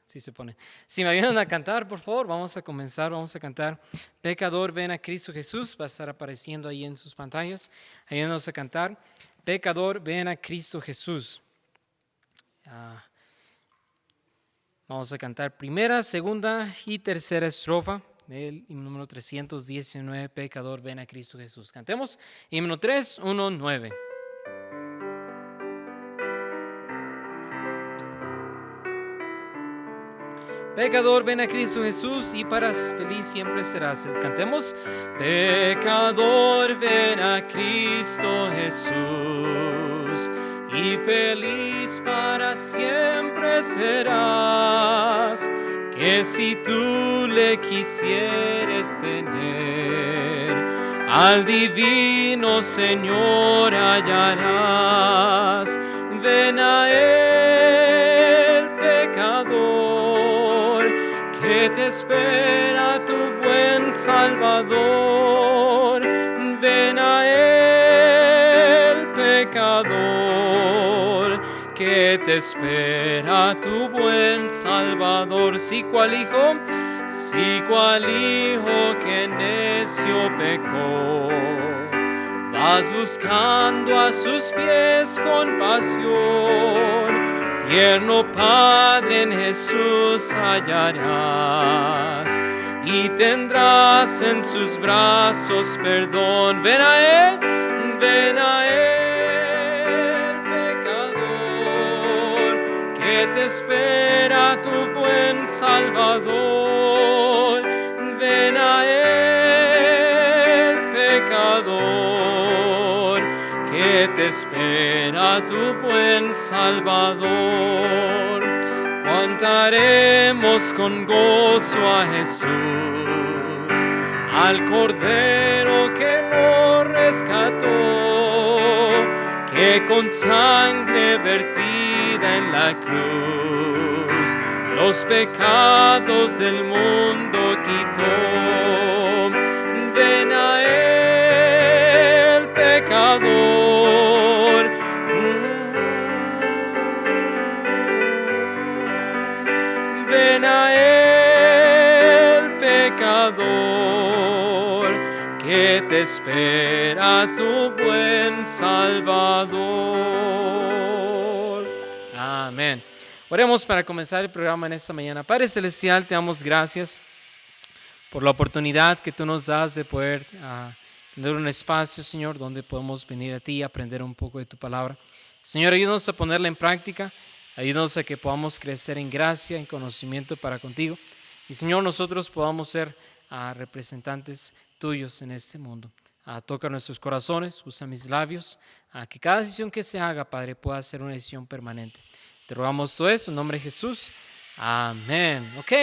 Sí se pone. Si me ayudan a cantar, por favor, vamos a comenzar. Vamos a cantar Pecador, ven a Cristo Jesús. Va a estar apareciendo ahí en sus pantallas. Ayúdanos a cantar Pecador, ven a Cristo Jesús. Vamos a cantar primera, segunda y tercera estrofa del himno número 319, Pecador, ven a Cristo Jesús. Cantemos himno 319. Pecador, ven a Cristo Jesús y para feliz siempre serás. Cantemos. Pecador, ven a Cristo Jesús y feliz para siempre serás. Que si tú le quisieres tener, al divino Señor hallarás. Ven a Él, pecador, que te espera tu buen Salvador. Ven a Él, pecador, que te espera tu buen Salvador. Si cual hijo que necio pecó, vas buscando a sus pies compasión. Tierno Padre, en Jesús hallarás y tendrás en sus brazos perdón. Ven a Él, pecador, que te espera tu buen Salvador. Ven a Él, pecador, que te espera tu buen Salvador. Cantaremos con gozo a Jesús, al Cordero que nos rescató, que con sangre vertida en la cruz los pecados del mundo quitó. Ven a Él, pecador, ven a Él, pecador, que te espera tu buen Salvador. Amén. Oremos para comenzar el programa en esta mañana. Padre Celestial, te damos gracias por la oportunidad que tú nos das de poder tener un espacio, Señor, donde podemos venir a ti y aprender un poco de tu palabra. Señor, ayúdanos a ponerla en práctica. Ayúdanos a que podamos crecer en gracia, en conocimiento para contigo. Y Señor, nosotros podamos ser representantes tuyos en este mundo. Toca nuestros corazones, usa mis labios. Que cada decisión que se haga, Padre, pueda ser una decisión permanente. Te rogamos todo eso en nombre de Jesús. Amén. Ok,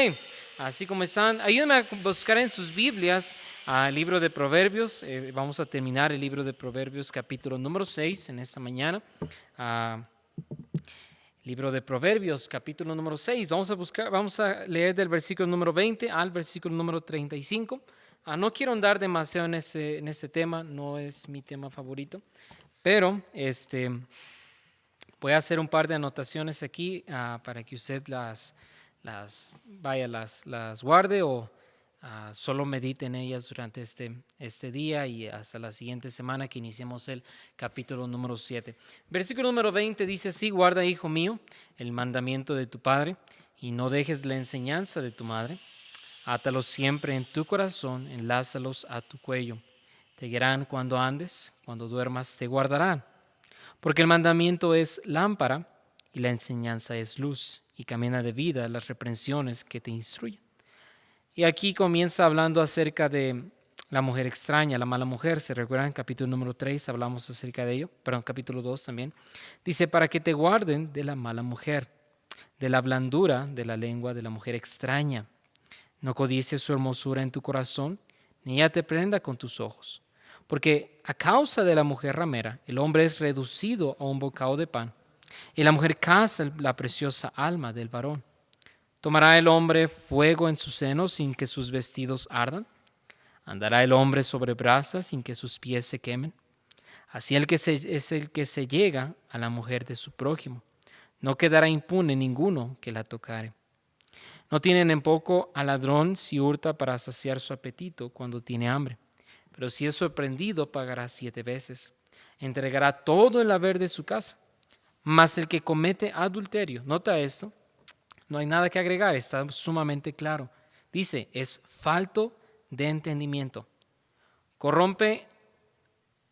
así como están, ayúdenme a buscar en sus Biblias el libro de Proverbios. Vamos a terminar el libro de Proverbios capítulo número 6 en esta mañana. Libro de Proverbios, capítulo número 6. Vamos a leer del versículo número 20 al versículo número 35. No quiero andar demasiado en este tema, no es mi tema favorito, pero voy a hacer un par de anotaciones aquí para que usted las guarde o solo medite en ellas durante este día y hasta la siguiente semana que iniciemos el capítulo número 7. Versículo número 20 dice así: guarda, hijo mío, el mandamiento de tu padre y no dejes la enseñanza de tu madre. Átalos siempre en tu corazón, enlázalos a tu cuello. Te guiarán cuando andes, cuando duermas te guardarán. Porque el mandamiento es lámpara y la enseñanza es luz, y camina de vida las reprensiones que te instruyen. Y aquí comienza hablando acerca de la mujer extraña, la mala mujer. ¿Se recuerdan? Capítulo número 3 hablamos acerca de ello, perdón, capítulo 2 también. Dice, para que te guarden de la mala mujer, de la blandura de la lengua de la mujer extraña. No codicies su hermosura en tu corazón, ni ella te prenda con tus ojos. Porque a causa de la mujer ramera, el hombre es reducido a un bocado de pan, y la mujer caza la preciosa alma del varón. ¿Tomará el hombre fuego en su seno sin que sus vestidos ardan? ¿Andará el hombre sobre brasas sin que sus pies se quemen? Así es el que se llega a la mujer de su prójimo. No quedará impune ninguno que la tocare. No tienen en poco al ladrón si hurta para saciar su apetito cuando tiene hambre, pero si es sorprendido pagará 7 veces. Entregará todo el haber de su casa. Mas el que comete adulterio, nota esto, no hay nada que agregar, está sumamente claro. Dice, es falto de entendimiento. Corrompe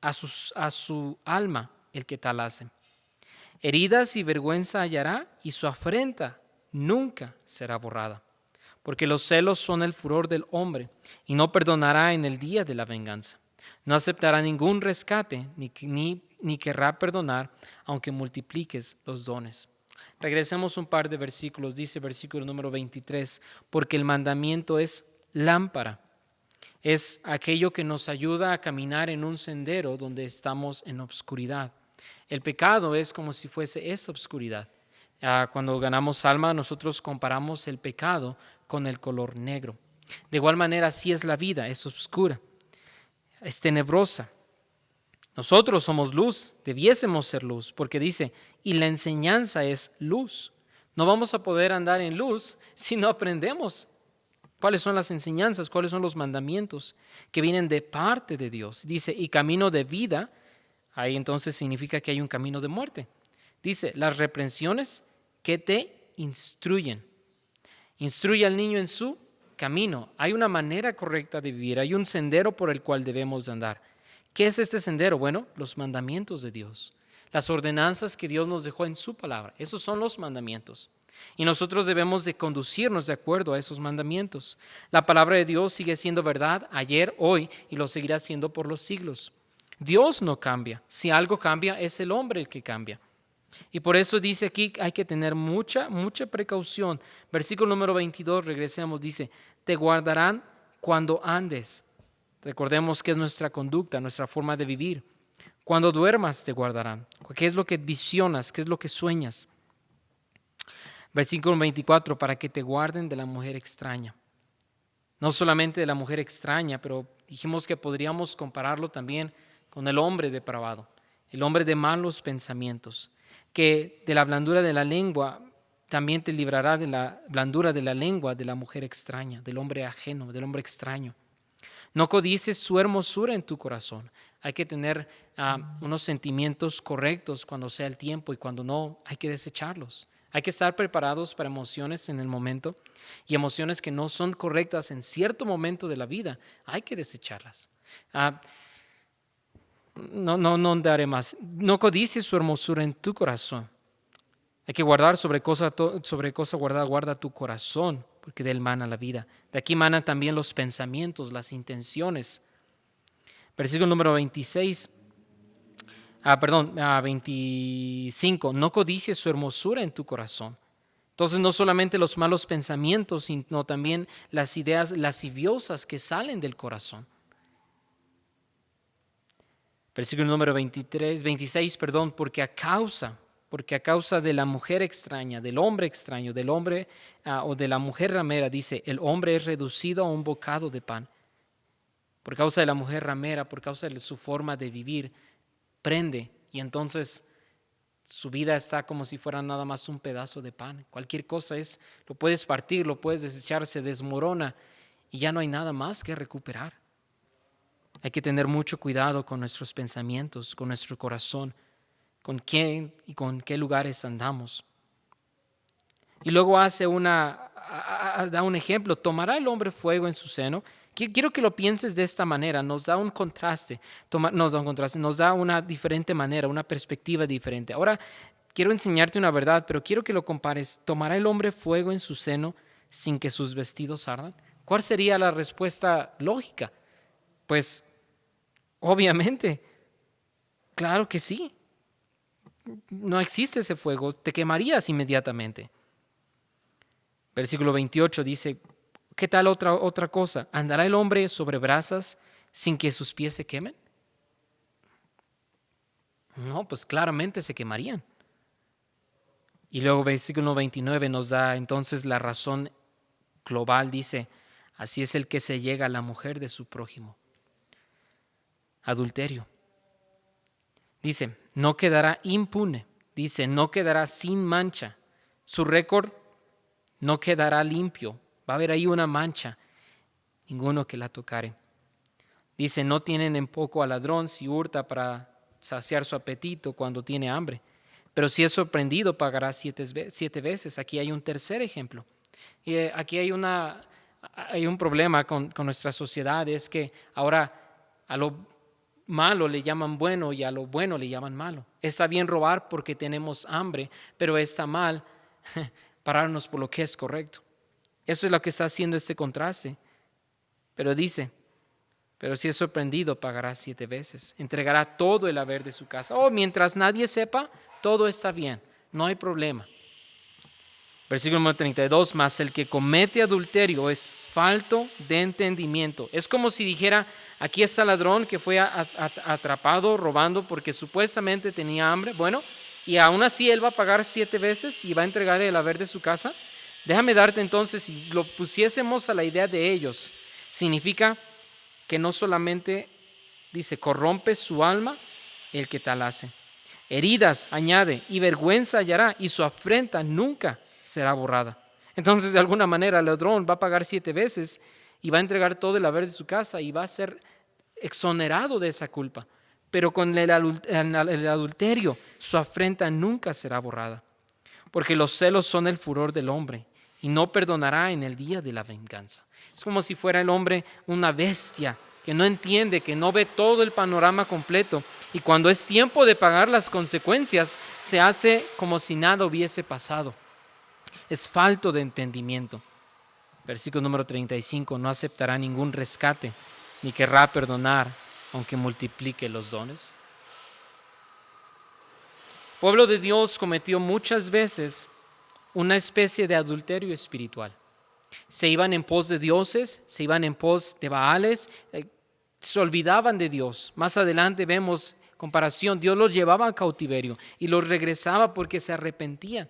a su alma el que tal hace. Heridas y vergüenza hallará, y su afrenta nunca será borrada. Porque los celos son el furor del hombre, y no perdonará en el día de la venganza. No aceptará ningún rescate, ni querrá perdonar, aunque multipliques los dones. Regresemos un par de versículos. Dice versículo número 23, porque el mandamiento es lámpara. Es aquello que nos ayuda a caminar en un sendero donde estamos en obscuridad. El pecado es como si fuese esa obscuridad. Cuando ganamos alma, nosotros comparamos el pecado con el color negro. De igual manera, así es la vida, es oscura, es tenebrosa. Nosotros somos luz, debiésemos ser luz, porque dice, y la enseñanza es luz. No vamos a poder andar en luz si no aprendemos cuáles son las enseñanzas, cuáles son los mandamientos que vienen de parte de Dios. Dice, y camino de vida, ahí entonces significa que hay un camino de muerte. Dice, las reprensiones que te instruyen. Instruye al niño en su camino. Hay una manera correcta de vivir, hay un sendero por el cual debemos andar. ¿Qué es este sendero? Bueno, los mandamientos de Dios, las ordenanzas que Dios nos dejó en su palabra. Esos son los mandamientos. Y nosotros debemos de conducirnos de acuerdo a esos mandamientos. La palabra de Dios sigue siendo verdad ayer, hoy y lo seguirá siendo por los siglos. Dios no cambia. Si algo cambia, es el hombre el que cambia. Y por eso dice aquí hay que tener mucha precaución. Versículo número 22, regresemos, dice, te guardarán cuando andes. Recordemos que es nuestra conducta, nuestra forma de vivir. Cuando duermas te guardarán. ¿Qué es lo que visionas? ¿Qué es lo que sueñas? Versículo 24, para que te guarden de la mujer extraña. No solamente de la mujer extraña, pero dijimos que podríamos compararlo también con el hombre depravado, el hombre de malos pensamientos, que de la blandura de la lengua también te librará de la blandura de la lengua de la mujer extraña, del hombre ajeno, del hombre extraño. No codices su hermosura en tu corazón. Hay que tener unos sentimientos correctos cuando sea el tiempo y cuando no, hay que desecharlos. Hay que estar preparados para emociones en el momento y emociones que no son correctas en cierto momento de la vida. Hay que desecharlas. No daré más. No codicies su hermosura en tu corazón. Hay que guardar sobre cosa guardada, guarda tu corazón, porque de él mana la vida. De aquí manan también los pensamientos, las intenciones. Versículo número 26. 25. No codicies su hermosura en tu corazón. Entonces no solamente los malos pensamientos, sino también las ideas lasciviosas que salen del corazón. Versículo número 26, porque a causa de la mujer extraña, del hombre extraño, del hombre o de la mujer ramera, dice, el hombre es reducido a un bocado de pan. Por causa de la mujer ramera, por causa de su forma de vivir, prende y entonces su vida está como si fuera nada más un pedazo de pan. Cualquier cosa lo puedes partir, lo puedes desechar, se desmorona y ya no hay nada más que recuperar. Hay que tener mucho cuidado con nuestros pensamientos, con nuestro corazón, con quién y con qué lugares andamos. Y luego da un ejemplo, ¿tomará el hombre fuego en su seno? Quiero que lo pienses de esta manera, nos da un contraste, nos da una diferente manera, una perspectiva diferente. Ahora, quiero enseñarte una verdad, pero quiero que lo compares. ¿Tomará el hombre fuego en su seno sin que sus vestidos ardan? ¿Cuál sería la respuesta lógica? Pues, obviamente, claro que sí. No existe ese fuego, te quemarías inmediatamente. Versículo 28 dice, ¿qué tal otra cosa? ¿Andará el hombre sobre brasas sin que sus pies se quemen? No, pues claramente se quemarían. Y luego versículo 29 nos da entonces la razón global, dice, así es el que se llega a la mujer de su prójimo. Adulterio. Dice, no quedará impune dice, no quedará sin mancha. Su récord no quedará limpio. Va a haber ahí una mancha. Ninguno que la tocare. Dice, no tienen en poco al ladrón si hurta para saciar su apetito cuando tiene hambre. Pero si es sorprendido, pagará 7 veces. Aquí hay un tercer ejemplo. Y aquí hay un problema con nuestra sociedad, es que ahora a lo malo le llaman bueno y a lo bueno le llaman malo. Está bien robar porque tenemos hambre, pero está mal pararnos por lo que es correcto. Eso es lo que está haciendo este contraste. Pero dice, pero si es sorprendido, pagará 7 veces. Entregará todo el haber de su casa. Mientras nadie sepa, todo está bien, no hay problema. Versículo número 32, mas el que comete adulterio es falto de entendimiento. Es como si dijera, aquí está el ladrón que fue atrapado robando porque supuestamente tenía hambre. Bueno, y aún así él va a pagar 7 veces y va a entregar el haber de su casa. Déjame darte entonces, si lo pusiésemos a la idea de ellos, significa que no solamente, dice, corrompe su alma el que tal hace. Heridas, añade, y vergüenza hallará, y su afrenta nunca será borrada. Entonces, de alguna manera, el ladrón va a pagar 7 veces y va a entregar todo el haber de su casa y va a ser exonerado de esa culpa. Pero con el adulterio, su afrenta nunca será borrada. Porque los celos son el furor del hombre y no perdonará en el día de la venganza. Es como si fuera el hombre una bestia que no entiende, que no ve todo el panorama completo. Y cuando es tiempo de pagar las consecuencias, se hace como si nada hubiese pasado. Es falto de entendimiento. Versículo número 35, no aceptará ningún rescate, ni querrá perdonar, aunque multiplique los dones. El pueblo de Dios cometió muchas veces una especie de adulterio espiritual. Se iban en pos de dioses, se iban en pos de Baales, se olvidaban de Dios. Más adelante vemos comparación, Dios los llevaba a cautiverio y los regresaba porque se arrepentían.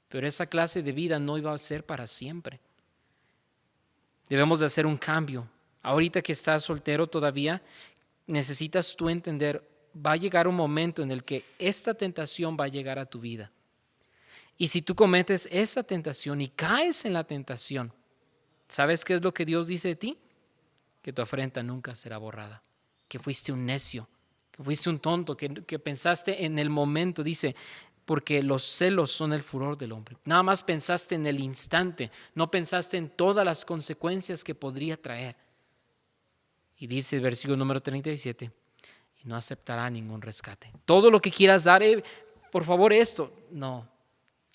Pero esa clase de vida no iba a ser para siempre. Debemos de hacer un cambio. Ahorita que estás soltero todavía, necesitas tú entender, va a llegar un momento en el que esta tentación va a llegar a tu vida. Y si tú cometes esa tentación y caes en la tentación, ¿sabes qué es lo que Dios dice de ti? Que tu afrenta nunca será borrada, que fuiste un necio, que fuiste un tonto, que pensaste en el momento, dice, porque los celos son el furor del hombre. Nada más pensaste en el instante, no pensaste en todas las consecuencias que podría traer. Y dice el versículo número 37, y no aceptará ningún rescate. Todo lo que quieras dar, por favor esto, no.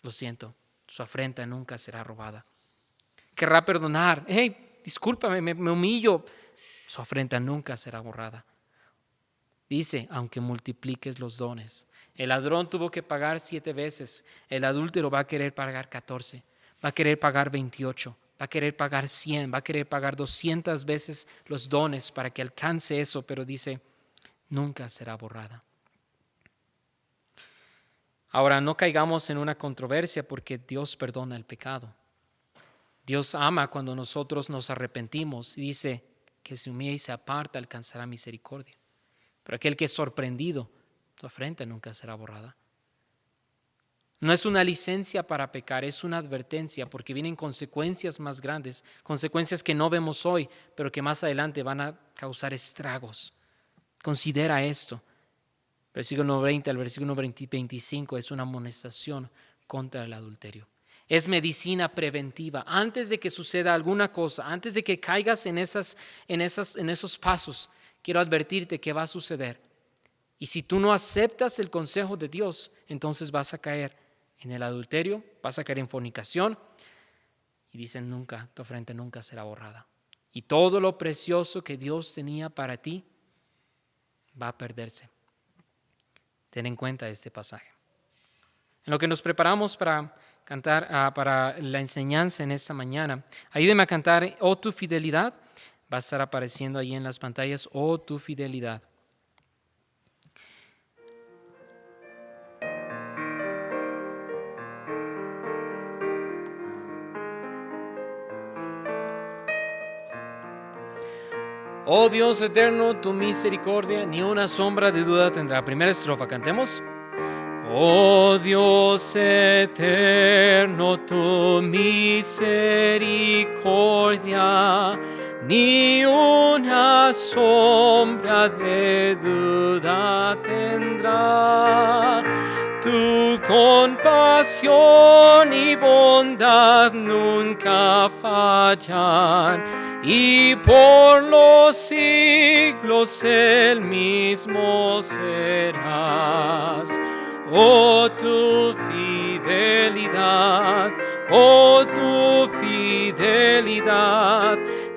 Lo siento, su afrenta nunca será robada. Querrá perdonar. Discúlpame, me humillo. Su afrenta nunca será borrada. Dice, aunque multipliques los dones. El ladrón tuvo que pagar 7 veces. El adúltero va a querer pagar 14. Va a querer pagar 28. Va a querer pagar 100. Va a querer pagar 200 veces los dones para que alcance eso. Pero dice, nunca será borrada. Ahora, no caigamos en una controversia porque Dios perdona el pecado. Dios ama cuando nosotros nos arrepentimos y dice que se humilla y se aparta alcanzará misericordia. Pero aquel que es sorprendido, tu afrenta nunca será borrada. No es una licencia para pecar, es una advertencia porque vienen consecuencias más grandes, consecuencias que no vemos hoy, pero que más adelante van a causar estragos. Considera esto. Versículo 20 al versículo 25 es una amonestación contra el adulterio. Es medicina preventiva. Antes de que suceda alguna cosa, antes de que caigas en esos pasos, quiero advertirte que va a suceder. Y si tú no aceptas el consejo de Dios, entonces vas a caer en el adulterio, vas a caer en fornicación. Y dicen nunca, tu afrenta nunca será borrada. Y todo lo precioso que Dios tenía para ti va a perderse. Ten en cuenta este pasaje. En lo que nos preparamos para cantar, para la enseñanza en esta mañana, ayúdeme a cantar Oh tu fidelidad. Va a estar apareciendo ahí en las pantallas, Oh tu fidelidad. Oh Dios eterno, tu misericordia ni una sombra de duda tendrá. Primera estrofa, cantemos. Oh Dios eterno, tu misericordia ni una sombra de duda tendrá. Tu compasión y bondad nunca fallan, y por los siglos el mismo serás. Oh tu fidelidad,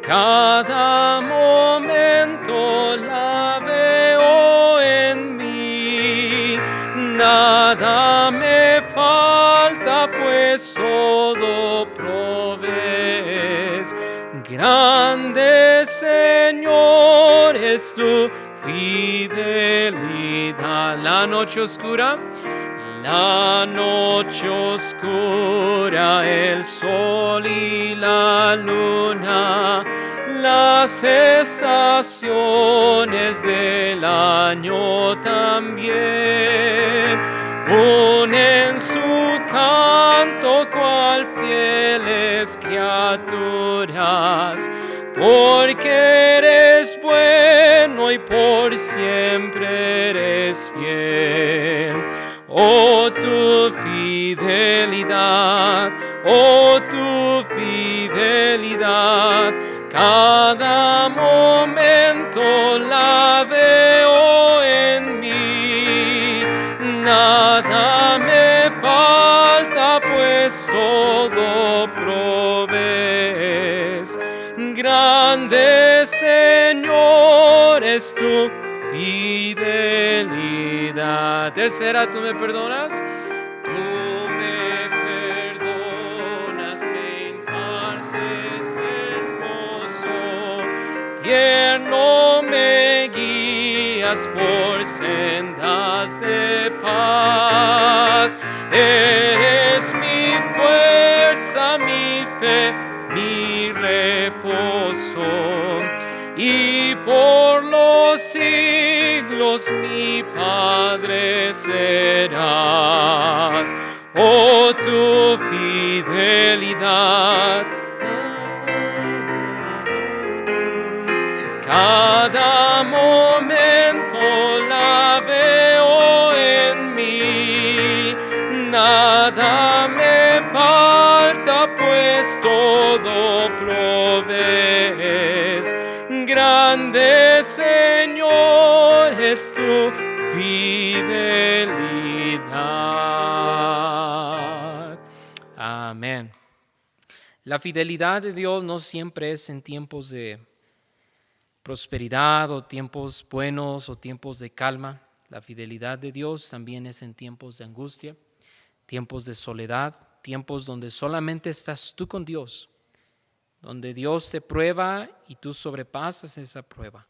cada momento la veo en mí. Nada me falta, pues todo provees. Grande, Señor, es tu fidelidad. La noche oscura, el sol y la luna, las estaciones del año también unen su canto cual fieles criaturas, porque eres bueno y por siempre eres fiel. Oh tu fidelidad, cada momento la veo en mí. Nada me falta, pues todo provees. Grande, Señor, es tu fidelidad. Tercera, tú me perdonas. Tú me perdonas, me impartes el gozo. Tierno me guías por sendas de paz. Eres mi fuerza, mi fe, mi reposo. Y por los siglos mi Padre serás. Oh tu fidelidad, cada momento la veo en mí. Nada me falta, pues todo provees. Grande, Señor, es tu fidelidad. Amén. La fidelidad de Dios no siempre es en tiempos de prosperidad o tiempos buenos o tiempos de calma. La fidelidad de Dios también es en tiempos de angustia, tiempos de soledad, tiempos donde solamente estás tú con Dios, donde Dios te prueba y tú sobrepasas esa prueba,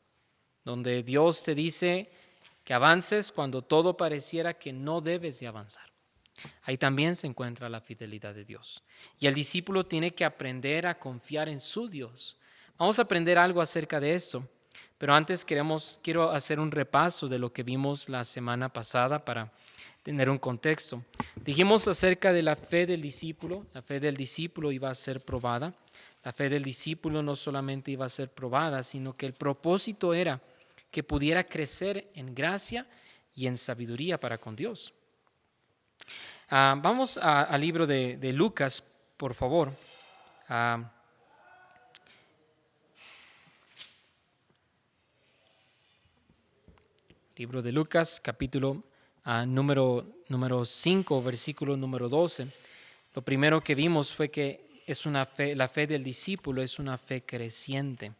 donde Dios te dice que avances cuando todo pareciera que no debes de avanzar. Ahí también se encuentra la fidelidad de Dios. Y el discípulo tiene que aprender a confiar en su Dios. Vamos a aprender algo acerca de esto, pero antes quiero hacer un repaso de lo que vimos la semana pasada para tener un contexto. Dijimos acerca de la fe del discípulo. La fe del discípulo iba a ser probada. La fe del discípulo no solamente iba a ser probada, sino que el propósito era que pudiera crecer en gracia y en sabiduría para con Dios. Vamos al libro de Lucas, por favor. Libro de Lucas, capítulo número 5, versículo número 12. Lo primero que vimos fue que la fe del discípulo es una fe creciente.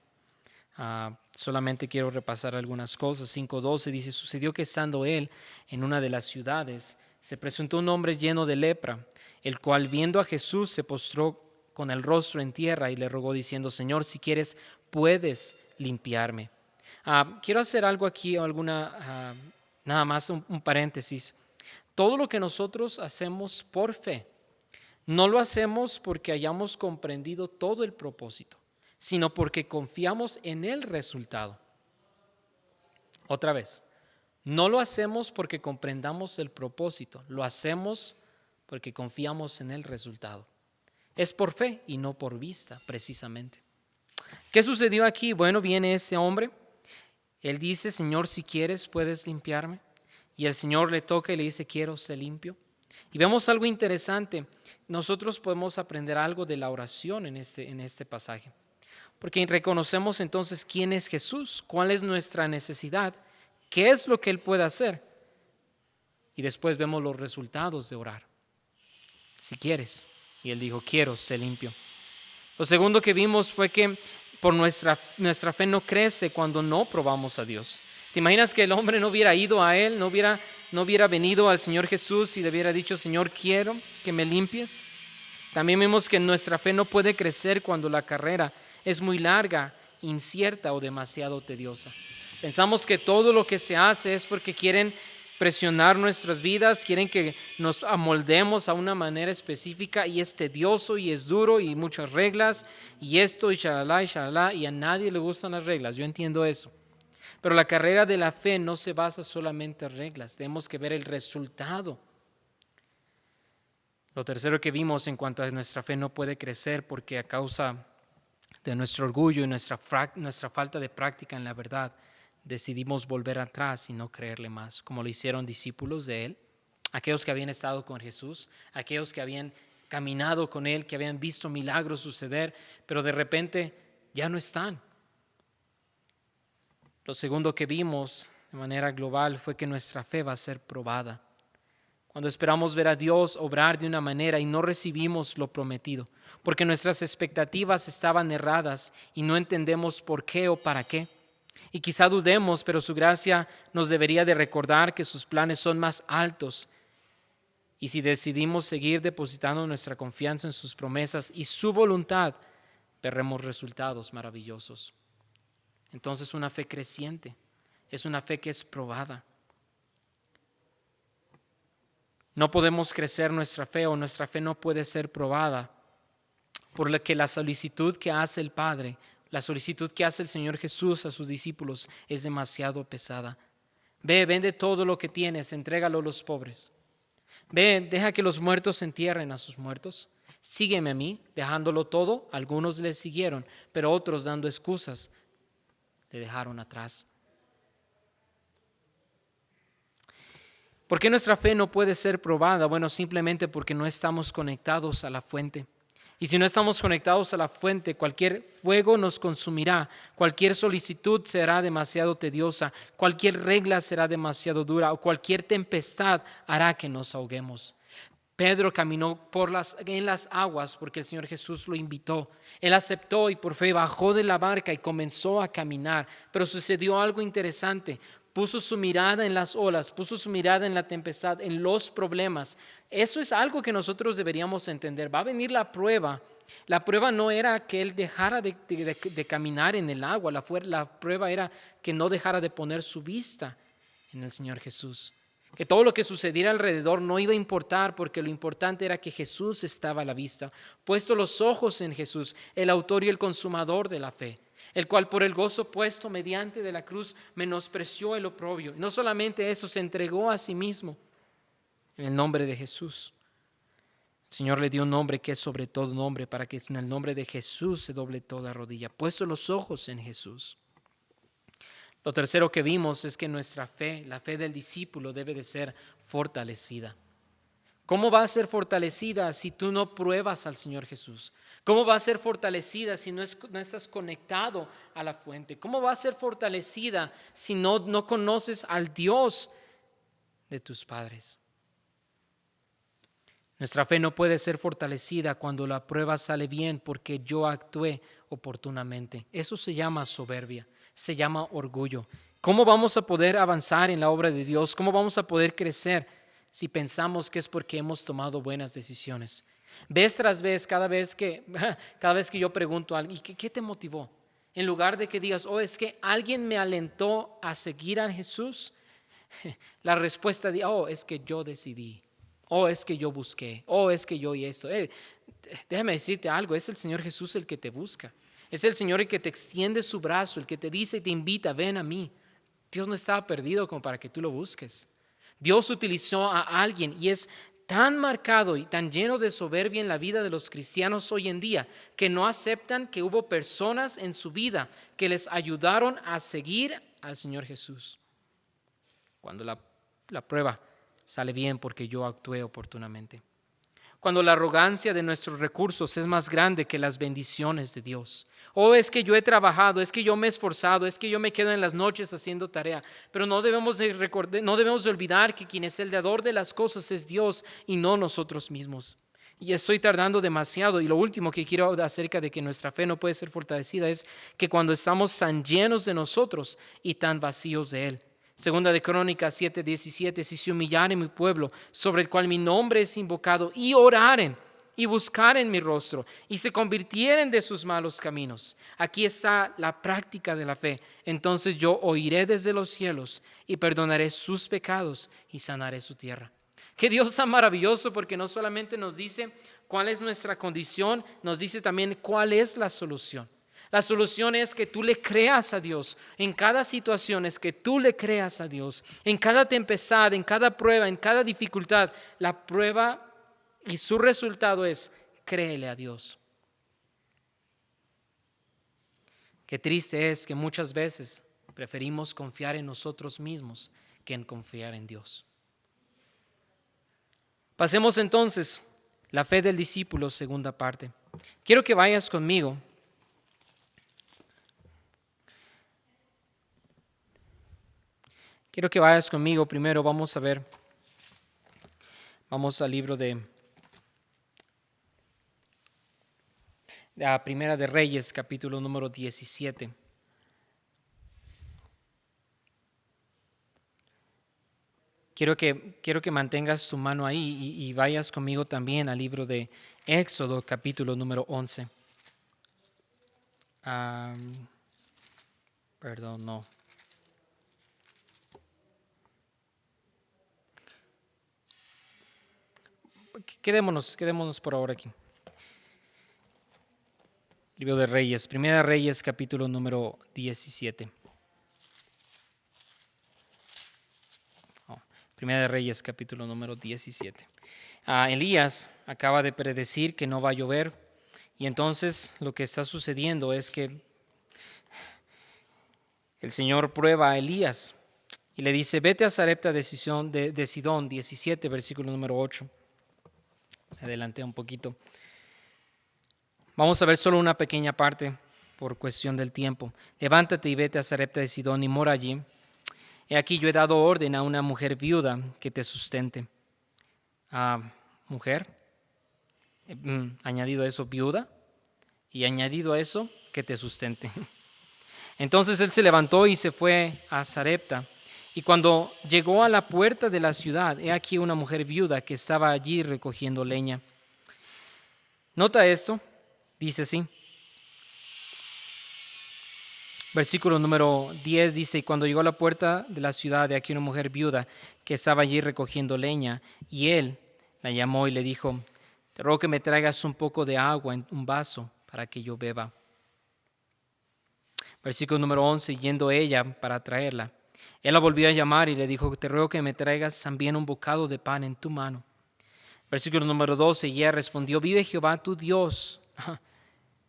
Solamente quiero repasar algunas cosas. 5:12 dice: sucedió que estando él en una de las ciudades, se presentó un hombre lleno de lepra, el cual viendo a Jesús se postró con el rostro en tierra y le rogó diciendo: Señor, si quieres, puedes limpiarme. Quiero hacer algo aquí, nada más un paréntesis. Todo lo que nosotros hacemos por fe, no lo hacemos porque hayamos comprendido todo el propósito, sino porque confiamos en el resultado. Otra vez, No lo hacemos porque comprendamos el propósito, lo hacemos porque confiamos en el resultado. Es por fe y no por vista, precisamente. ¿Qué sucedió aquí? Bueno, viene este hombre. Él dice, Señor, si quieres, puedes limpiarme. Y el Señor le toca y le dice, quiero ser limpio. Y vemos algo interesante. Nosotros podemos aprender algo de la oración en este pasaje. Porque reconocemos entonces quién es Jesús, cuál es nuestra necesidad, qué es lo que Él puede hacer. Y después vemos los resultados de orar. Si quieres. Y Él dijo, quiero ser limpio. Lo segundo que vimos fue que por nuestra fe no crece cuando no probamos a Dios. ¿Te imaginas que el hombre no hubiera ido a Él, no hubiera venido al Señor Jesús y le hubiera dicho, Señor, quiero que me limpies? También vimos que nuestra fe no puede crecer cuando la carrera es muy larga, incierta o demasiado tediosa. Pensamos que todo lo que se hace es porque quieren presionar nuestras vidas, quieren que nos amoldemos a una manera específica y es tedioso y es duro y muchas reglas y esto y shalala y a nadie le gustan las reglas, yo entiendo eso. Pero la carrera de la fe no se basa solamente en reglas, tenemos que ver el resultado. Lo tercero que vimos en cuanto a nuestra fe no puede crecer porque a causa de nuestro orgullo y nuestra falta de práctica en la verdad, decidimos volver atrás y no creerle más, como lo hicieron discípulos de Él, aquellos que habían estado con Jesús, aquellos que habían caminado con Él, que habían visto milagros suceder, pero de repente ya no están. Lo segundo que vimos de manera global fue que nuestra fe va a ser probada. Cuando esperamos ver a Dios obrar de una manera y no recibimos lo prometido, porque nuestras expectativas estaban erradas y no entendemos por qué o para qué. Y quizá dudemos, pero su gracia nos debería de recordar que sus planes son más altos. Y si decidimos seguir depositando nuestra confianza en sus promesas y su voluntad, veremos resultados maravillosos. Entonces una fe creciente es una fe que es probada. No podemos crecer nuestra fe o nuestra fe no puede ser probada por la que la solicitud que hace el Padre, la solicitud que hace el Señor Jesús a sus discípulos es demasiado pesada. Ve, vende todo lo que tienes, entrégalo a los pobres. Ve, deja que los muertos entierren a sus muertos. Sígueme a mí, dejándolo todo. Algunos le siguieron, pero otros dando excusas le dejaron atrás. ¿Por qué nuestra fe no puede ser probada? Bueno, simplemente porque no estamos conectados a la fuente. Y si no estamos conectados a la fuente, cualquier fuego nos consumirá, cualquier solicitud será demasiado tediosa, cualquier regla será demasiado dura o cualquier tempestad hará que nos ahoguemos. Pedro caminó en las aguas porque el Señor Jesús lo invitó. Él aceptó y por fe bajó de la barca y comenzó a caminar. Pero sucedió algo interesante. Puso su mirada en las olas, puso su mirada en la tempestad, en los problemas. Eso es algo que nosotros deberíamos entender. Va a venir la prueba. La prueba no era que él dejara de caminar en el agua. La prueba era que no dejara de poner su vista en el Señor Jesús. Que todo lo que sucediera alrededor no iba a importar porque lo importante era que Jesús estaba a la vista. Puesto los ojos en Jesús, el autor y el consumador de la fe, el cual por el gozo puesto mediante de la cruz menospreció el oprobio. No solamente eso, se entregó a sí mismo en el nombre de Jesús. El Señor le dio un nombre que es sobre todo nombre para que en el nombre de Jesús se doble toda rodilla. Puesto los ojos en Jesús. Lo tercero que vimos es que nuestra fe, la fe del discípulo, debe de ser fortalecida. ¿Cómo va a ser fortalecida si tú no pruebas al Señor Jesús? ¿Cómo va a ser fortalecida si no estás conectado a la fuente? ¿Cómo va a ser fortalecida si no conoces al Dios de tus padres? Nuestra fe no puede ser fortalecida cuando la prueba sale bien porque yo actué oportunamente. Eso se llama soberbia, se llama orgullo. ¿Cómo vamos a poder avanzar en la obra de Dios? ¿Cómo vamos a poder crecer si pensamos que es porque hemos tomado buenas decisiones? Vez tras vez, cada vez que yo pregunto a alguien, ¿y qué te motivó? En lugar de que digas, es que alguien me alentó a seguir a Jesús, la respuesta de, es que yo decidí. Es que yo busqué, es que yo y esto. Déjame decirte algo, es el Señor Jesús el que te busca. Es el Señor el que te extiende su brazo, el que te dice y te invita, ven a mí. Dios no estaba perdido como para que tú lo busques. Dios utilizó a alguien y es tan marcado y tan lleno de soberbia en la vida de los cristianos hoy en día que no aceptan que hubo personas en su vida que les ayudaron a seguir al Señor Jesús. Cuando la prueba sale bien porque yo actué oportunamente. Cuando la arrogancia de nuestros recursos es más grande que las bendiciones de Dios. O es que yo he trabajado, es que yo me he esforzado, es que yo me quedo en las noches haciendo tarea. Pero no debemos de olvidar que quien es el dador de las cosas es Dios y no nosotros mismos. Y estoy tardando demasiado, y lo último que quiero acerca de que nuestra fe no puede ser fortalecida es que cuando estamos tan llenos de nosotros y tan vacíos de Él. Segunda de Crónicas 7:17, si se humillaren mi pueblo, sobre el cual mi nombre es invocado, y oraren y buscaren mi rostro, y se convirtieren de sus malos caminos. Aquí está la práctica de la fe. Entonces yo oiré desde los cielos y perdonaré sus pecados y sanaré su tierra. Que Dios sea maravilloso, porque no solamente nos dice cuál es nuestra condición, nos dice también cuál es la solución. La solución es que tú le creas a Dios. En cada situación es que tú le creas a Dios. En cada tempestad, en cada prueba, en cada dificultad, la prueba y su resultado es créele a Dios. Qué triste es que muchas veces preferimos confiar en nosotros mismos que en confiar en Dios. Pasemos entonces la fe del discípulo, segunda parte. Quiero que vayas conmigo. Quiero que vayas conmigo. Primero vamos al libro de la Primera de Reyes, capítulo número 17. Quiero que mantengas tu mano ahí y vayas conmigo también al libro de Éxodo, capítulo número 11. Perdón, no. Quedémonos por ahora aquí. Libro de Reyes, Primera de Reyes, capítulo número 17. Primera de Reyes, capítulo número 17. Elías acaba de predecir que no va a llover, y entonces lo que está sucediendo es que el Señor prueba a Elías y le dice: vete a Sarepta de Sidón, 17, versículo número 8. Me adelanté un poquito. Vamos a ver solo una pequeña parte por cuestión del tiempo. Levántate y vete a Sarepta de Sidón y mora allí. He aquí yo he dado orden a una mujer viuda que te sustente. Mujer, añadido a eso viuda, y añadido a eso que te sustente. Entonces él se levantó y se fue a Sarepta. Y cuando llegó a la puerta de la ciudad, he aquí una mujer viuda que estaba allí recogiendo leña. Nota esto, dice así. Versículo número 10 dice: y cuando llegó a la puerta de la ciudad, he aquí una mujer viuda que estaba allí recogiendo leña, y él la llamó y le dijo: te ruego que me traigas un poco de agua en un vaso para que yo beba. Versículo número 11, yendo ella para traerla, él la volvió a llamar y le dijo: te ruego que me traigas también un bocado de pan en tu mano. Versículo número 12, y ella respondió: vive Jehová tu Dios.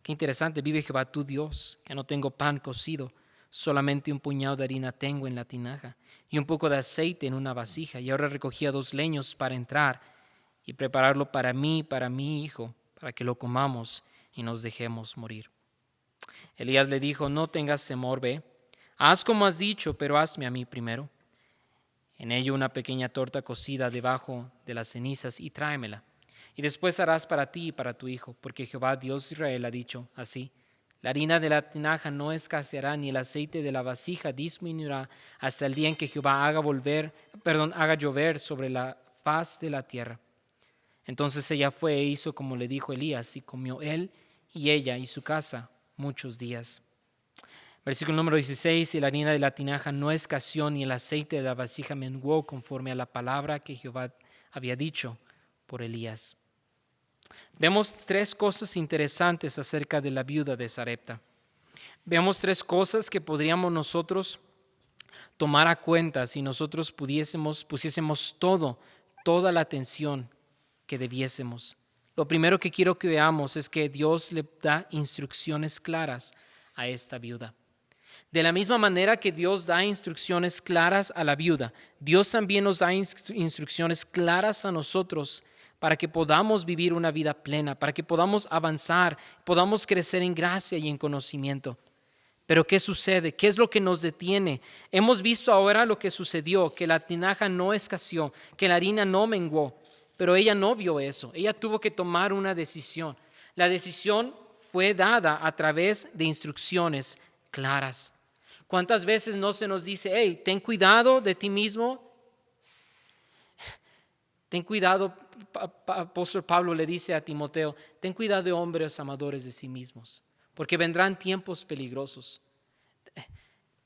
Qué interesante, vive Jehová tu Dios, que no tengo pan cocido, solamente un puñado de harina tengo en la tinaja y un poco de aceite en una vasija. Y ahora recogía 2 leños para entrar y prepararlo para mí y para mi hijo, para que lo comamos y nos dejemos morir. Elías le dijo: no tengas temor, ve, haz como has dicho, pero hazme a mí primero. En ello una pequeña torta cocida debajo de las cenizas y tráemela. Y después harás para ti y para tu hijo, porque Jehová Dios de Israel ha dicho así: la harina de la tinaja no escaseará, ni el aceite de la vasija disminuirá, hasta el día en que Jehová haga llover sobre la faz de la tierra. Entonces ella fue e hizo como le dijo Elías, y comió él y ella y su casa muchos días. Versículo número 16, y la harina de la tinaja no escaseó, ni el aceite de la vasija menguó, conforme a la palabra que Jehová había dicho por Elías. Vemos 3 cosas interesantes acerca de la viuda de Sarepta. Vemos 3 cosas que podríamos nosotros tomara cuenta si nosotros pusiésemos toda la atención que debiésemos. Lo primero que quiero que veamos es que Dios le da instrucciones claras a esta viuda. De la misma manera que Dios da instrucciones claras a la viuda, Dios también nos da instrucciones claras a nosotros para que podamos vivir una vida plena, para que podamos avanzar, podamos crecer en gracia y en conocimiento. Pero ¿qué sucede? ¿Qué es lo que nos detiene? Hemos visto ahora lo que sucedió, que la tinaja no escaseó, que la harina no menguó, pero ella no vio eso. Ella tuvo que tomar una decisión. La decisión fue dada a través de instrucciones claras. ¿Cuántas veces no se nos dice, hey, ten cuidado de ti mismo? Ten cuidado, apóstol Pablo le dice a Timoteo, ten cuidado de hombres amadores de sí mismos, porque vendrán tiempos peligrosos.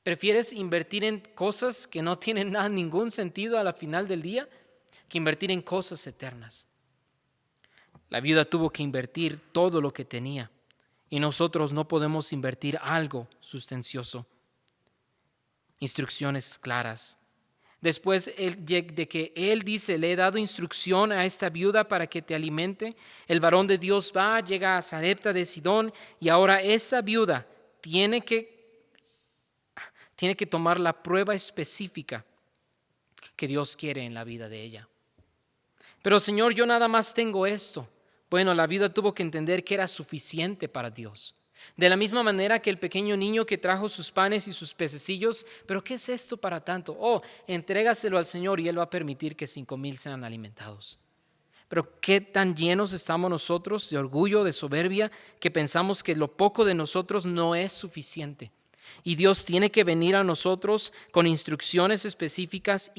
¿Prefieres invertir en cosas que no tienen ningún sentido a la final del día que invertir en cosas eternas? La viuda tuvo que invertir todo lo que tenía y nosotros no podemos invertir algo sustancioso. Instrucciones claras. Después de que él dice, le he dado instrucción a esta viuda para que te alimente, el varón de Dios va, llega a Sarepta de Sidón y ahora esa viuda tiene que tomar la prueba específica que Dios quiere en la vida de ella. Pero Señor, yo nada más tengo esto. Bueno, la viuda tuvo que entender que era suficiente para Dios. De la misma manera que el pequeño niño que trajo sus panes y sus pececillos, pero ¿qué es esto para tanto? Entrégaselo al Señor y Él va a permitir que 5,000 sean alimentados. Pero ¿qué tan llenos estamos nosotros de orgullo, de soberbia, que pensamos que lo poco de nosotros no es suficiente? Y Dios tiene que venir a nosotros con instrucciones específicas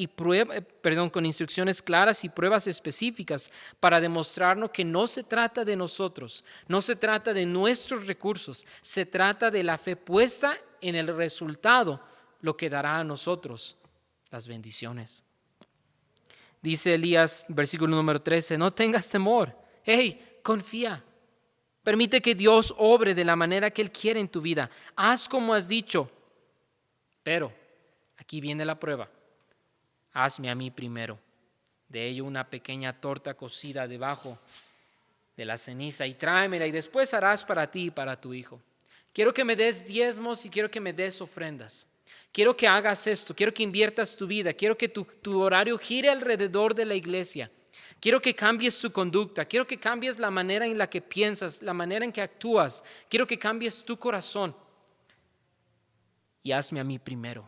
con instrucciones claras y pruebas específicas para demostrarnos que no se trata de nosotros, no se trata de nuestros recursos, se trata de la fe puesta en el resultado, lo que dará a nosotros las bendiciones. Dice Elías, versículo número 13, no tengas temor, confía. Permite que Dios obre de la manera que Él quiere en tu vida. Haz como has dicho. Pero, aquí viene la prueba. Hazme a mí primero. De ello una pequeña torta cocida debajo de la ceniza y tráemela y después harás para ti y para tu hijo. Quiero que me des diezmos y quiero que me des ofrendas. Quiero que hagas esto, quiero que inviertas tu vida, quiero que tu horario gire alrededor de la iglesia. Quiero que cambies tu conducta, quiero que cambies la manera en la que piensas, la manera en que actúas. Quiero que cambies tu corazón. Y hazme a mí primero.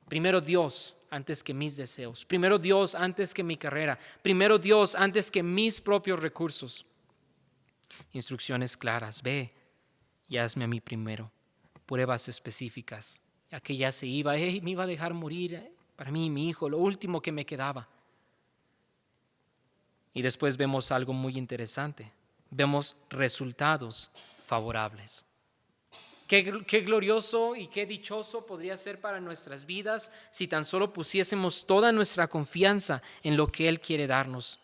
Primero Dios antes que mis deseos. Primero Dios antes que mi carrera. Primero Dios antes que mis propios recursos. Instrucciones claras. Ve y hazme a mí primero. Pruebas específicas. Ya que ya se iba, me iba a dejar morir para mí y mi hijo, lo último que me quedaba. Y después vemos algo muy interesante. Vemos resultados favorables. Qué glorioso y qué dichoso podría ser para nuestras vidas si tan solo pusiésemos toda nuestra confianza en lo que Él quiere darnos.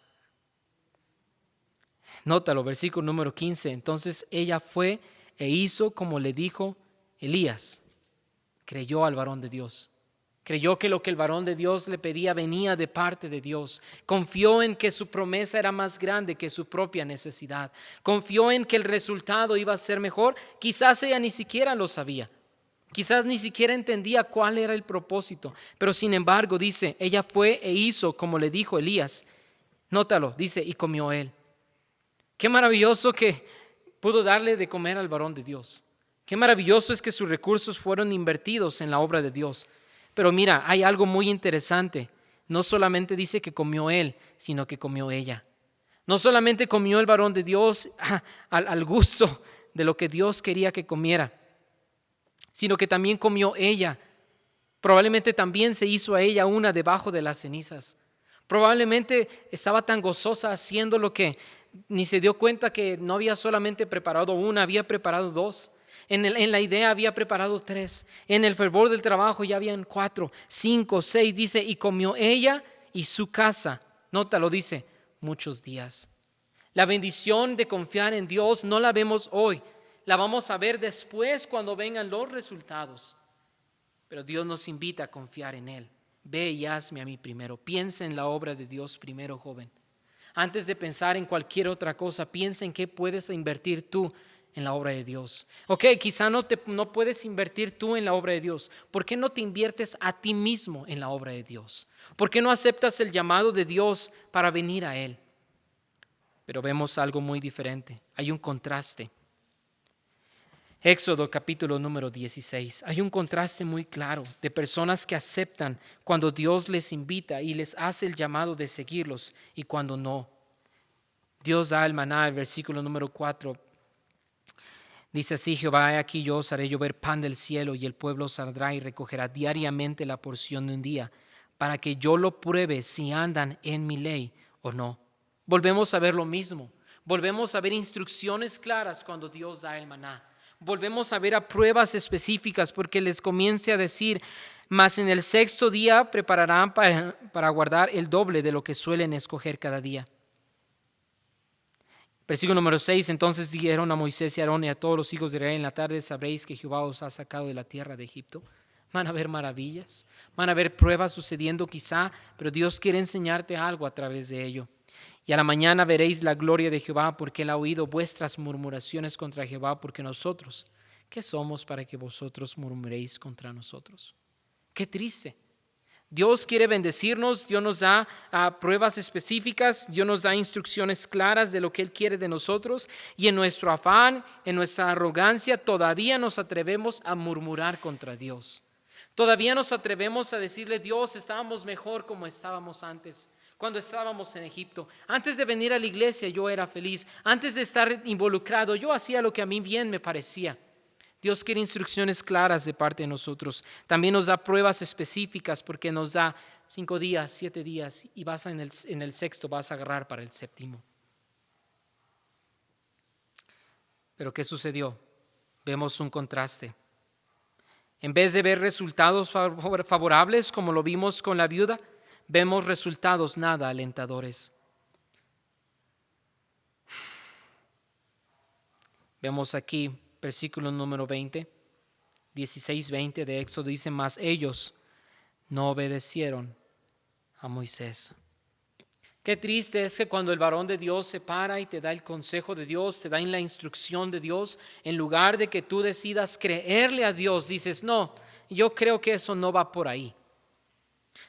Nótalo, versículo número 15. Entonces ella fue e hizo como le dijo Elías. Creyó al varón de Dios. Creyó que lo que el varón de Dios le pedía venía de parte de Dios. Confió en que su promesa era más grande que su propia necesidad. Confió en que el resultado iba a ser mejor. Quizás ella ni siquiera lo sabía. Quizás ni siquiera entendía cuál era el propósito. Pero sin embargo, dice, ella fue e hizo como le dijo Elías. Nótalo, dice, y comió él. Qué maravilloso que pudo darle de comer al varón de Dios. Qué maravilloso es que sus recursos fueron invertidos en la obra de Dios. Pero mira, hay algo muy interesante. No solamente dice que comió él, sino que comió ella. No solamente comió el varón de Dios al gusto de lo que Dios quería que comiera, sino que también comió ella. Probablemente también se hizo a ella una debajo de las cenizas. Probablemente estaba tan gozosa haciendo lo que ni se dio cuenta que no había solamente preparado una, había preparado dos. En la idea había preparado 3. En el fervor del trabajo ya habían 4, 5, 6. Dice, y comió ella y su casa. Nótalo, dice, muchos días. La bendición de confiar en Dios no la vemos hoy. La vamos a ver después cuando vengan los resultados. Pero Dios nos invita a confiar en Él. Ve y hazme a mí primero. Piensa en la obra de Dios primero, joven. Antes de pensar en cualquier otra cosa, piensa en qué puedes invertir tú en la obra de Dios. Ok, quizá no puedes invertir tú en la obra de Dios. ¿Por qué no te inviertes a ti mismo en la obra de Dios? ¿Por qué no aceptas el llamado de Dios para venir a Él? Pero vemos algo muy diferente. Hay un contraste. Éxodo capítulo número 16. Hay un contraste muy claro de personas que aceptan cuando Dios les invita y les hace el llamado de seguirlos y cuando no. Dios da el maná, el versículo número 4. Dice así: Jehová, he aquí yo os haré llover pan del cielo, y el pueblo saldrá y recogerá diariamente la porción de un día, para que yo lo pruebe si andan en mi ley o no. Volvemos a ver lo mismo. Volvemos a ver instrucciones claras cuando Dios da el maná. Volvemos a ver a pruebas específicas, porque les comienza a decir: mas en el sexto día prepararán para guardar el doble de lo que suelen escoger cada día. Versículo número 6. Entonces dijeron a Moisés y a Aarón y a todos los hijos de Israel: en la tarde sabréis que Jehová os ha sacado de la tierra de Egipto. Van a haber maravillas, van a haber pruebas sucediendo quizá, pero Dios quiere enseñarte algo a través de ello. Y a la mañana veréis la gloria de Jehová, porque Él ha oído vuestras murmuraciones contra Jehová, porque nosotros, ¿qué somos para que vosotros murmuréis contra nosotros? Qué triste. Dios quiere bendecirnos, Dios nos da pruebas específicas, Dios nos da instrucciones claras de lo que Él quiere de nosotros, y en nuestro afán, en nuestra arrogancia, todavía nos atrevemos a murmurar contra Dios. Todavía nos atrevemos a decirle: Dios, estábamos mejor como estábamos antes. Cuando estábamos en Egipto, antes de venir a la iglesia yo era feliz, antes de estar involucrado yo hacía lo que a mí bien me parecía. Dios quiere instrucciones claras de parte de nosotros. También nos da pruebas específicas, porque nos da 5 días, 7 días, y en el sexto vas a agarrar para el séptimo. Pero ¿qué sucedió? Vemos un contraste. En vez de ver resultados favorables como lo vimos con la viuda, vemos resultados nada alentadores. Vemos aquí versículo número 20, 16-20 de Éxodo, dice: mas ellos no obedecieron a Moisés. Qué triste es que cuando el varón de Dios se para y te da el consejo de Dios, te da la instrucción de Dios, en lugar de que tú decidas creerle a Dios, dices: no, yo creo que eso no va por ahí.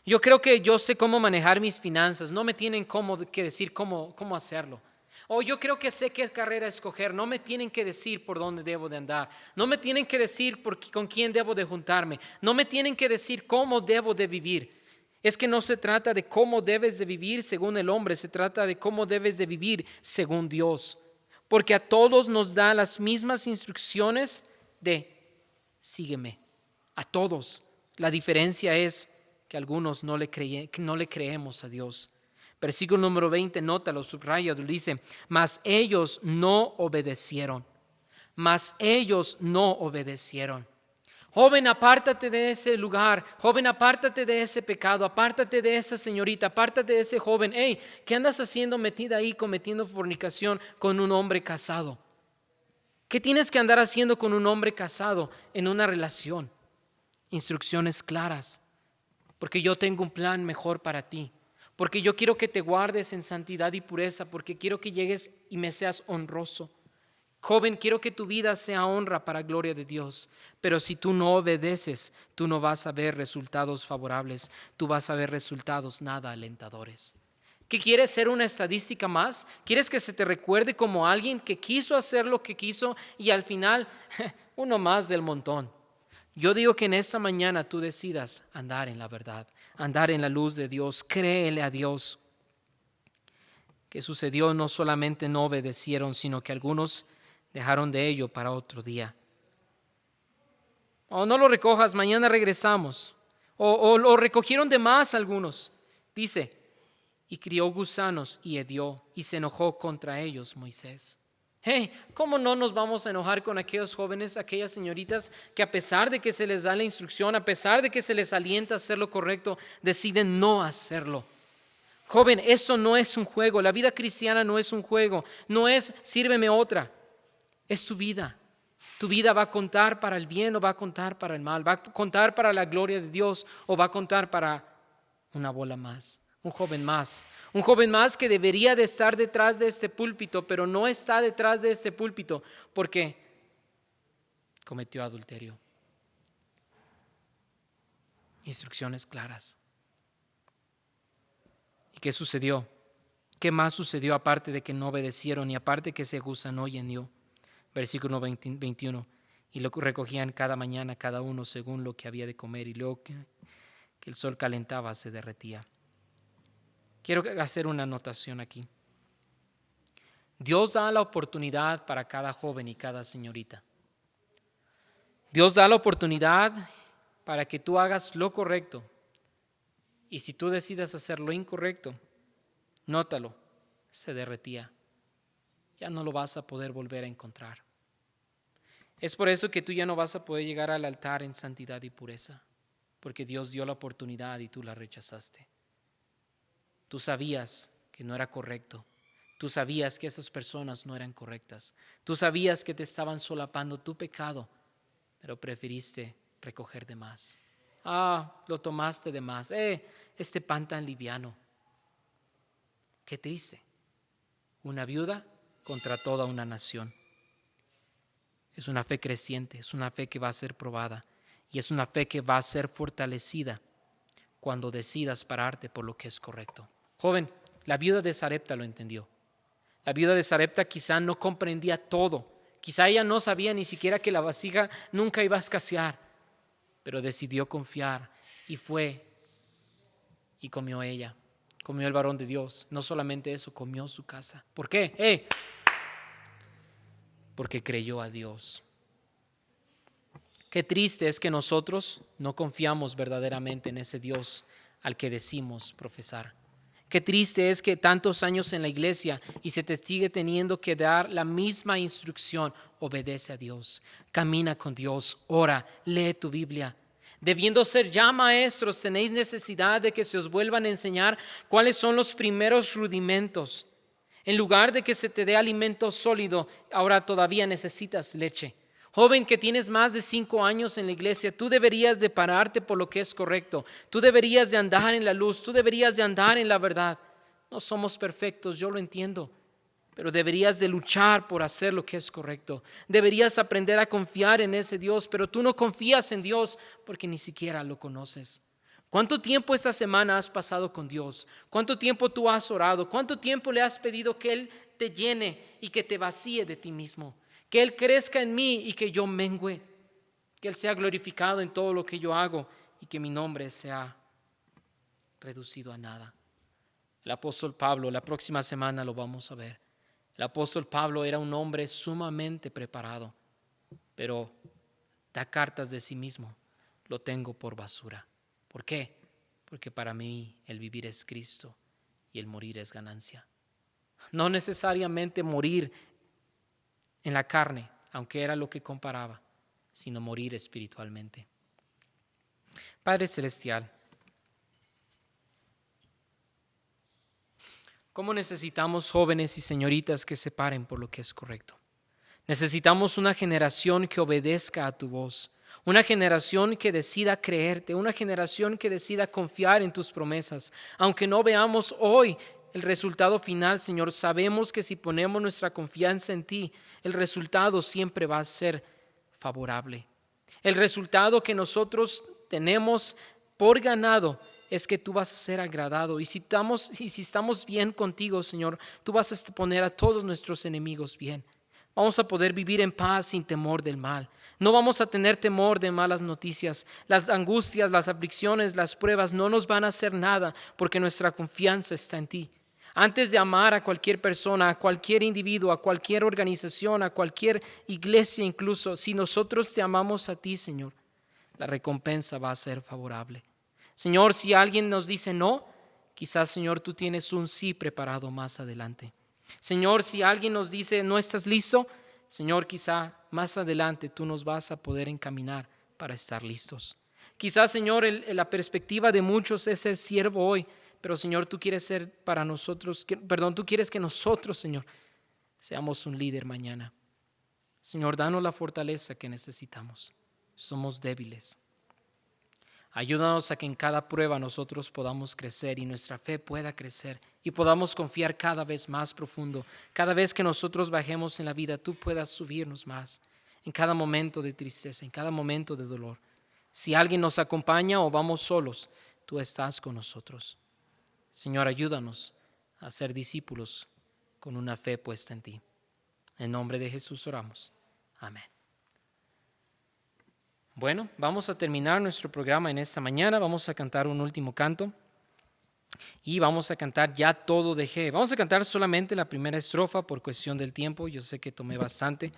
Yo creo que yo sé cómo manejar mis finanzas, no me tienen que decir cómo hacerlo. O yo creo que sé qué carrera escoger, no me tienen que decir por dónde debo de andar. No me tienen que decir con quién debo de juntarme. No me tienen que decir cómo debo de vivir. Es que no se trata de cómo debes de vivir según el hombre, se trata de cómo debes de vivir según Dios. Porque a todos nos da las mismas instrucciones de sígueme. A todos. La diferencia es que algunos no le creemos a Dios. Versículo número 20, nótalo, subrayado, dice: mas ellos no obedecieron. Mas ellos no obedecieron. Joven, apártate de ese lugar. Joven, apártate de ese pecado. Apártate de esa señorita. Apártate de ese joven. Hey, ¿qué andas haciendo metida ahí cometiendo fornicación con un hombre casado? ¿Qué tienes que andar haciendo con un hombre casado en una relación? Instrucciones claras. Porque yo tengo un plan mejor para ti. Porque yo quiero que te guardes en santidad y pureza. Porque quiero que llegues y me seas honroso. Joven, quiero que tu vida sea honra para gloria de Dios. Pero si tú no obedeces, tú no vas a ver resultados favorables. Tú vas a ver resultados nada alentadores. ¿Qué quieres ser, una estadística más? ¿Quieres que se te recuerde como alguien que quiso hacer lo que quiso y al final uno más del montón? Yo digo que en esta mañana tú decidas andar en la verdad, andar en la luz de Dios, créele a Dios. ¿Qué sucedió? No solamente no obedecieron, sino que algunos dejaron de ello para otro día. O no lo recojas, mañana regresamos. O lo recogieron de más algunos. Dice: y crió gusanos y hedió, y se enojó contra ellos Moisés. Hey, ¿cómo no nos vamos a enojar con aquellos jóvenes, aquellas señoritas que a pesar de que se les da la instrucción, a pesar de que se les alienta a hacer lo correcto, deciden no hacerlo? Joven, eso no es un juego. La vida cristiana no es un juego. No es sírveme otra. Es tu vida. Tu vida va a contar para el bien o va a contar para el mal, va a contar para la gloria de Dios o va a contar para una bola más, un joven más que debería de estar detrás de este púlpito, pero no está detrás de este púlpito porque cometió adulterio. Instrucciones claras. ¿Y qué sucedió? ¿Qué más sucedió aparte de que no obedecieron y aparte que se gusanó y hendió? Versículo 21. Y lo recogían cada mañana cada uno según lo que había de comer, y luego que el sol calentaba se derretía. Quiero hacer una anotación aquí. Dios da la oportunidad para cada joven y cada señorita. Dios da la oportunidad para que tú hagas lo correcto. Y si tú decides hacer lo incorrecto, nótalo, se derretía. Ya no lo vas a poder volver a encontrar. Es por eso que tú ya no vas a poder llegar al altar en santidad y pureza, porque Dios dio la oportunidad y tú la rechazaste. Tú sabías que no era correcto. Tú sabías que esas personas no eran correctas. Tú sabías que te estaban solapando tu pecado, pero preferiste recoger de más. Lo tomaste de más. Este pan tan liviano. Qué triste. Una viuda contra toda una nación. Es una fe creciente, es una fe que va a ser probada y es una fe que va a ser fortalecida cuando decidas pararte por lo que es correcto. Joven, la viuda de Sarepta lo entendió. La viuda de Sarepta quizá no comprendía todo. Quizá ella no sabía ni siquiera que la vasija nunca iba a escasear, pero decidió confiar y fue y comió ella. Comió el varón de Dios. No solamente eso, comió su casa. ¿Por qué? Porque creyó a Dios. Qué triste es que nosotros no confiamos verdaderamente en ese Dios al que decimos profesar. Qué triste es que tantos años en la iglesia y se te sigue teniendo que dar la misma instrucción. Obedece a Dios, camina con Dios, ora, lee tu Biblia. Debiendo ser ya maestros, tenéis necesidad de que se os vuelvan a enseñar cuáles son los primeros rudimentos. En lugar de que se te dé alimento sólido, ahora todavía necesitas leche. Joven que tienes más de 5 años en la iglesia, tú deberías de pararte por lo que es correcto. Tú deberías de andar en la luz, tú deberías de andar en la verdad. No somos perfectos, yo lo entiendo, pero deberías de luchar por hacer lo que es correcto. Deberías aprender a confiar en ese Dios, pero tú no confías en Dios porque ni siquiera lo conoces. ¿Cuánto tiempo esta semana has pasado con Dios? ¿Cuánto tiempo tú has orado? ¿Cuánto tiempo le has pedido que Él te llene y que te vacíe de ti mismo? Que Él crezca en mí y que yo mengüe. Que Él sea glorificado en todo lo que yo hago y que mi nombre sea reducido a nada. El apóstol Pablo, la próxima semana lo vamos a ver. El apóstol Pablo era un hombre sumamente preparado, pero da cartas de sí mismo. Lo tengo por basura. ¿Por qué? Porque para mí el vivir es Cristo y el morir es ganancia. No necesariamente morir en la carne, aunque era lo que comparaba, sino morir espiritualmente. Padre Celestial, ¿cómo necesitamos jóvenes y señoritas que se paren por lo que es correcto? Necesitamos una generación que obedezca a tu voz, una generación que decida creerte, una generación que decida confiar en tus promesas. Aunque no veamos hoy el resultado final, Señor, sabemos que si ponemos nuestra confianza en ti, el resultado siempre va a ser favorable. El resultado que nosotros tenemos por ganado es que tú vas a ser agradado. Y si estamos bien contigo, Señor, tú vas a poner a todos nuestros enemigos bien. Vamos a poder vivir en paz sin temor del mal. No vamos a tener temor de malas noticias. Las angustias, las aflicciones, las pruebas no nos van a hacer nada porque nuestra confianza está en ti. Antes de amar a cualquier persona, a cualquier individuo, a cualquier organización, a cualquier iglesia incluso, si nosotros te amamos a ti, Señor, la recompensa va a ser favorable. Señor, si alguien nos dice no, quizás, Señor, tú tienes un sí preparado más adelante. Señor, si alguien nos dice no estás listo, Señor, quizá más adelante tú nos vas a poder encaminar para estar listos. Quizás, Señor, la perspectiva de muchos es ser siervo hoy, pero Señor, tú quieres ser para nosotros, tú quieres que nosotros, Señor, seamos un líder mañana. Señor, danos la fortaleza que necesitamos. Somos débiles. Ayúdanos a que en cada prueba nosotros podamos crecer y nuestra fe pueda crecer y podamos confiar cada vez más profundo. Cada vez que nosotros bajemos en la vida, tú puedas subirnos más. En cada momento de tristeza, en cada momento de dolor. Si alguien nos acompaña o vamos solos, tú estás con nosotros. Señor, ayúdanos a ser discípulos con una fe puesta en ti. En nombre de Jesús oramos. Amén. Bueno, vamos a terminar nuestro programa en esta mañana. Vamos a cantar un último canto y vamos a cantar Ya todo dejé. Vamos a cantar solamente la primera estrofa por cuestión del tiempo. Yo sé que tomé bastante,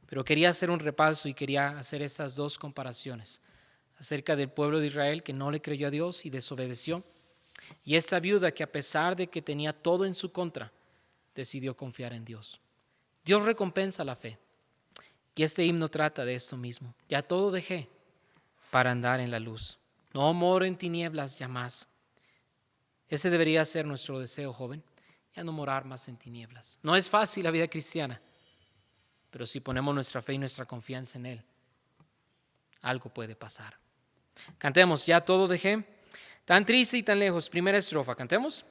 pero quería hacer un repaso y quería hacer esas dos comparaciones acerca del pueblo de Israel que no le creyó a Dios y desobedeció, y esta viuda que a pesar de que tenía todo en su contra, decidió confiar en Dios. Dios recompensa la fe. Y este himno trata de esto mismo. Ya todo dejé para andar en la luz. No moro en tinieblas ya más. Ese debería ser nuestro deseo, joven. Ya no morar más en tinieblas. No es fácil la vida cristiana, pero si ponemos nuestra fe y nuestra confianza en Él, algo puede pasar. Cantemos, ya todo dejé. Tan triste y tan lejos. Primera estrofa, cantemos.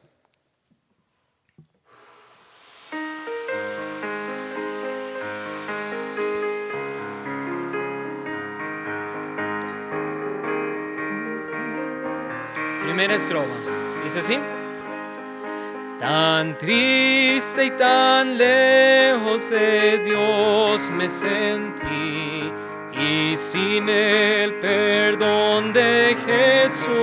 Primera estrofa, dice así. Tan triste y tan lejos de Dios me sentí, y sin el perdón de Jesús,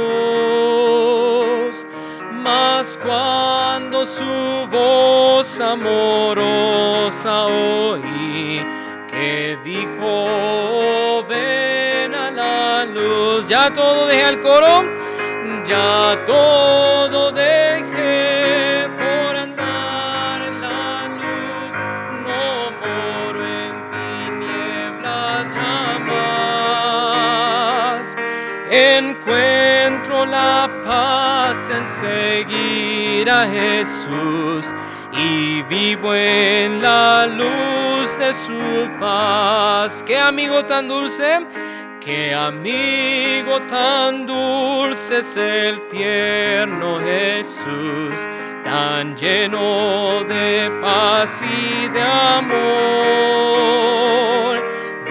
mas cuando su voz amorosa oí, que dijo, ven a la luz, ya todo dejé al coro. Ya todo dejé por andar en la luz, no moro en tinieblas ya más. Encuentro la paz en seguir a Jesús y vivo en la luz de su paz. ¡Qué amigo tan dulce! Qué amigo tan dulce es el tierno Jesús, tan lleno de paz y de amor.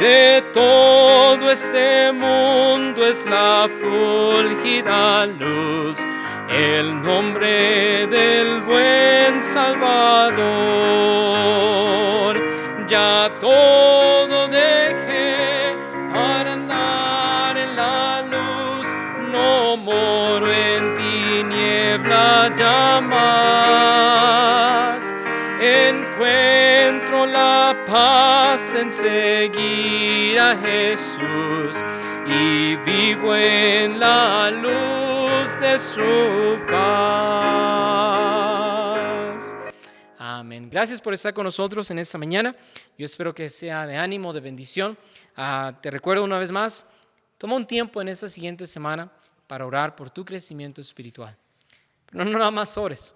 De todo este mundo es la fulgida luz, el nombre del buen Salvador. Ya todo dejé para andar en la luz, no moro en tinieblas ya más. Encuentro la paz en seguir a Jesús y vivo en la luz de su paz. Amén. Gracias por estar con nosotros en esta mañana. Yo espero que sea de ánimo, de bendición. Te recuerdo una vez más, toma un tiempo en esta siguiente semana para orar por tu crecimiento espiritual. Pero no nada más ores,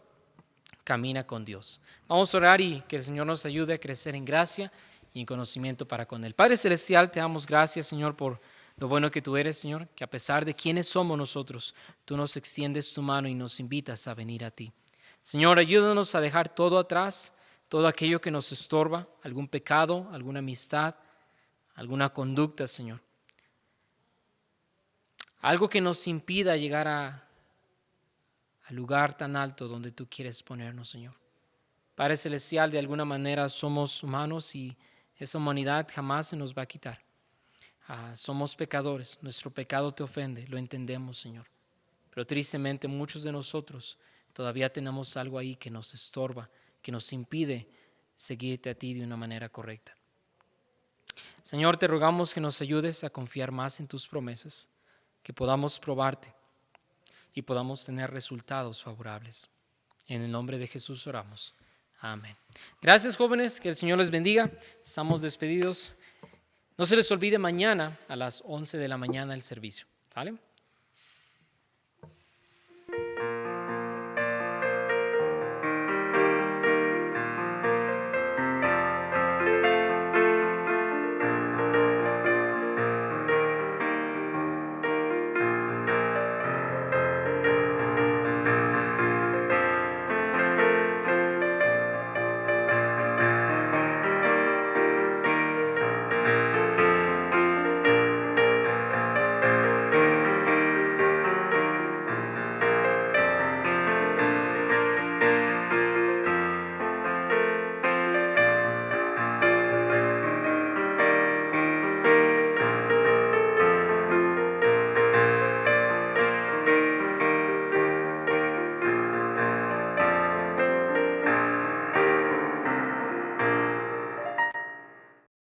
camina con Dios. Vamos a orar y que el Señor nos ayude a crecer en gracia y en conocimiento para con Él. Padre Celestial, te damos gracias, Señor, por lo bueno que tú eres, Señor, que a pesar de quiénes somos nosotros, tú nos extiendes tu mano y nos invitas a venir a ti. Señor, ayúdanos a dejar todo atrás, todo aquello que nos estorba, algún pecado, alguna amistad, alguna conducta, Señor. Algo que nos impida llegar al lugar tan alto donde tú quieres ponernos, Señor. Padre Celestial, de alguna manera somos humanos y esa humanidad jamás se nos va a quitar. Somos pecadores, nuestro pecado te ofende, lo entendemos, Señor. Pero tristemente muchos de nosotros todavía tenemos algo ahí que nos estorba, que nos impide seguirte a ti de una manera correcta. Señor, te rogamos que nos ayudes a confiar más en tus promesas, que podamos probarte y podamos tener resultados favorables. En el nombre de Jesús oramos. Amén. Gracias, jóvenes, que el Señor les bendiga. Estamos despedidos. No se les olvide mañana a las 11 de la mañana el servicio. ¿Sale?